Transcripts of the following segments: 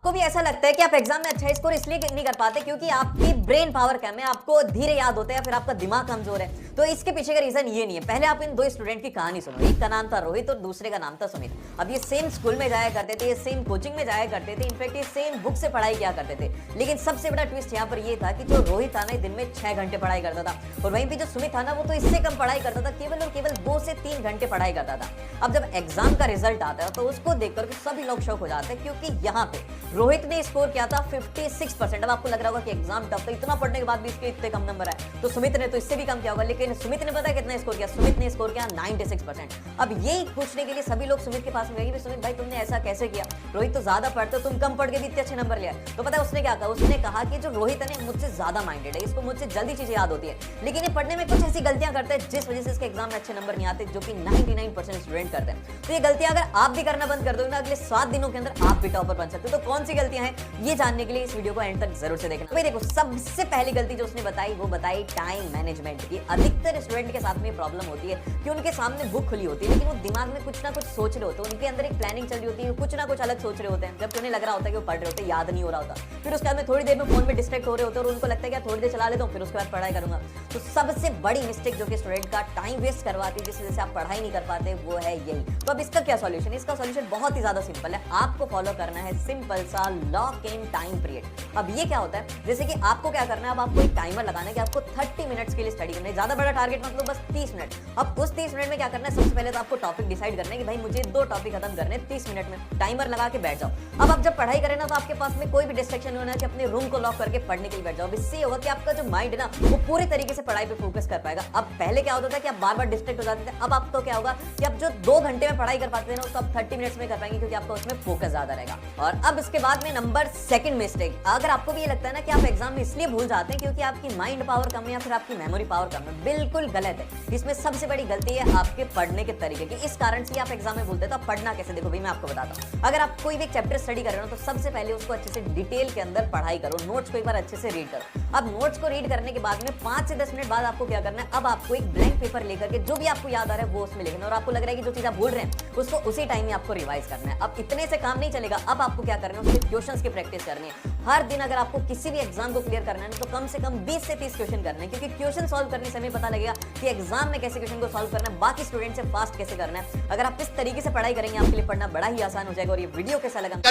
को भी ऐसा लगता है कि आप एग्जाम में अच्छा स्कोर इसलिए नहीं कर पाते क्योंकि आपकी ब्रेन पावर कम है, आपको धीरे याद होता है या फिर आपका दिमाग कमजोर है। तो इसके पीछे का रीजन ये नहीं है। पहले आप इन दो स्टूडेंट की कहानी सुनो। एक का नाम था रोहित और दूसरे का नाम था सुमित। अब ये सेम स्कूल में जाया करते थे, ये सेम कोचिंग में जाया करते थे, इनफैक्ट ये सेम बुक से पढ़ाई किया करते थे। लेकिन सबसे बड़ा ट्विस्ट यहाँ पर ये था कि जो रोहित था ना दिन में 6 घंटे पढ़ाई करता था और वहीं पे जो सुमित था ना वो तो इससे कम पढ़ाई करता था, केवल और केवल 2 से 3 घंटे पढ़ाई करता था। अब जब एग्जाम का रिजल्ट आता है तो उसको देखकर सभी लोग शॉक हो जाते हैं क्योंकि यहाँ पे रोहित ने स्कोर किया था 56%। अब आपको लग रहा होगा कि एग्जाम टफ था, इतना पढ़ने के बाद भी इसके इतने कम नंबर आए। तो सुमित ने तो इससे भी कम किया होगा, लेकिन सुमित ने पता है कितना स्कोर किया? सुमित ने स्कोर किया 96%। अब यही पूछने के लिए सभी लोग सुमित के पास में गए, सुमित भाई तुमने ऐसा कैसे किया? रोहित तो ज्यादा पढ़ते हो, तुम कम पढ़ के भी इतने अच्छे नंबर लिया। तो पता है उसने क्या कहा? उसने कहा कि जो रोहित है ना मुझसे ज्यादा माइंडेड है, इसको मुझसे जल्दी चीजें याद होती है, लेकिन ये पढ़ने में कुछ ऐसी गलतियां करता है जिस वजह से इसके एग्जाम में अच्छे नंबर नहीं आते, जो कि 99% स्टूडेंट करते हैं। तो ये गलतियां अगर आप भी करना बंद कर दोगे ना, अगले 7 दिनों के अंदर आप भी टॉपर बन सकते हो। तो कौन सी गलतियां हैं ये जानने के लिए इस वीडियो को एंड तक जरूर से देखना। भाई देखो, सबसे पहली गलती जो उसने बताई वो बताई टाइम मैनेजमेंट की। अधिकतर स्टूडेंट के साथ में प्रॉब्लम होती है कि उनके सामने बुक खुली होती है लेकिन वो दिमाग में कुछ ना कुछ सोच रहे होते हैं, उनके अंदर एक प्लानिंग चल रही होती है, कुछ ना कुछ अलग सोच रहे होते हैं, जबकि उन्हें लग रहा होता है कि वो पढ़ रहे होते हैं, याद नहीं हो रहा होता। फिर उसके बाद में थोड़ी देर में फोन में डिस्ट्रैक्ट हो रहे होते हैं और उनको लगता है कि थोड़ी देर चला लेता हूँ फिर उसके बाद पढ़ाई करूंगा। तो सबसे बड़ी मिस्टेक जो कि स्टूडेंट का टाइम वेस्ट करवाती है, जिस वजह से आप पढ़ाई नहीं कर पाते, वो है यही। तो अब इसका क्या सॉल्यूशन है? इसका सॉल्यूशन बहुत ही ज्यादा सिंपल है। आपको फॉलो करना है सिंपल सा लॉक इन टाइम पीरियड। अब ये क्या होता है? जैसे कि आपको क्या करना है, अब आपको एक टाइमर लगाना है कि आपको 30 मिनट्स के लिए स्टडी करना है। ज्यादा बड़ा टारगेट मतलब बस 30 मिनट। अब उस 30 मिनट में क्या करना है? सबसे पहले तो आपको टॉपिक डिसाइड करना है कि भाई मुझे 2 टॉपिक खत्म करने 30 मिनट में। टाइमर लगा के बैठ जाओ। अब आप जब पढ़ाई करें ना तो आपके पास में कोई भी डिस्ट्रैक्शन नहीं होना है कि अपने रूम को लॉक करके पढ़ने के लिए बैठ जाओ। इससे होगा कि आपका जो माइंड है ना वो पूरी तरीके से पढ़ाई पे फोकस कर पाएगा। अब पहले क्या होता था कि आप बार-बार डिस्ट्रैक्ट हो जाते थे, अब आपको क्या होगा कि आप जो 2 घंटे में पढ़ाई कर पाते थे ना उसको आप 30 मिनट्स में कर पाएंगे क्योंकि आपका उसमें फोकस ज्यादा रहेगा। और अब इसके बाद में नंबर 2 मिस्टेक, अगर आपको भी ये लगता है ना कि आप एग्जाम में इसलिए भूल जाते हैं क्योंकि आपकी माइंड पावर कम है या फिर आपकी मेमोरी पावर कम है, बिल्कुल गलत है। इसमें सबसे बड़ी गलती है आपके पढ़ने के तरीके की। इस कारण से आप एग्जाम में भूलते हैं। तो आप पढ़ना कैसे? देखो भाई मैं आपको बताता हूं। अगर आप कोई भी चैप्टर स्टडी कर रहे हो तो सबसे पहले उसको अच्छे से डिटेल के अंदर पढ़ाई करो, नोट्स को एक बार अच्छे से रीड करो। अब नोट्स को रीड करने के बाद में 5 से 10 मिनट बाद आपको क्या करना है? अब आपको एक ब्लैंक पेपर लेकर के जो भी आपको याद आ रहा है वो उसमें लिखना, और आपको लग रहा है कि जो चीज आप भूल रहे हैं उसको उसी टाइम में आपको रिवाइज करना है। अब इतने से काम नहीं चलेगा, अब आपको क्या करना है? उसके क्वेश्चंस की प्रैक्टिस करनी है। हर दिन अगर आपको किसी भी एग्जाम को क्लियर करना है तो कम से कम 20 से 30 क्वेश्चन करने हैं, क्योंकि क्वेश्चन सॉल्व करने से हमें पता लगेगा कि एग्जाम में कैसे क्वेश्चन को सॉल्व करना है, बाकी स्टूडेंट से फास्ट कैसे करना है। अगर आप इस तरीके से पढ़ाई करेंगे आपके लिए पढ़ना बड़ा ही आसान हो जाएगा। और ये वीडियो कैसा लगा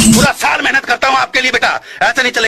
पूरा साल मेहनत करता हूं आपके लिए बेटा, ऐसा नहीं चलेगा।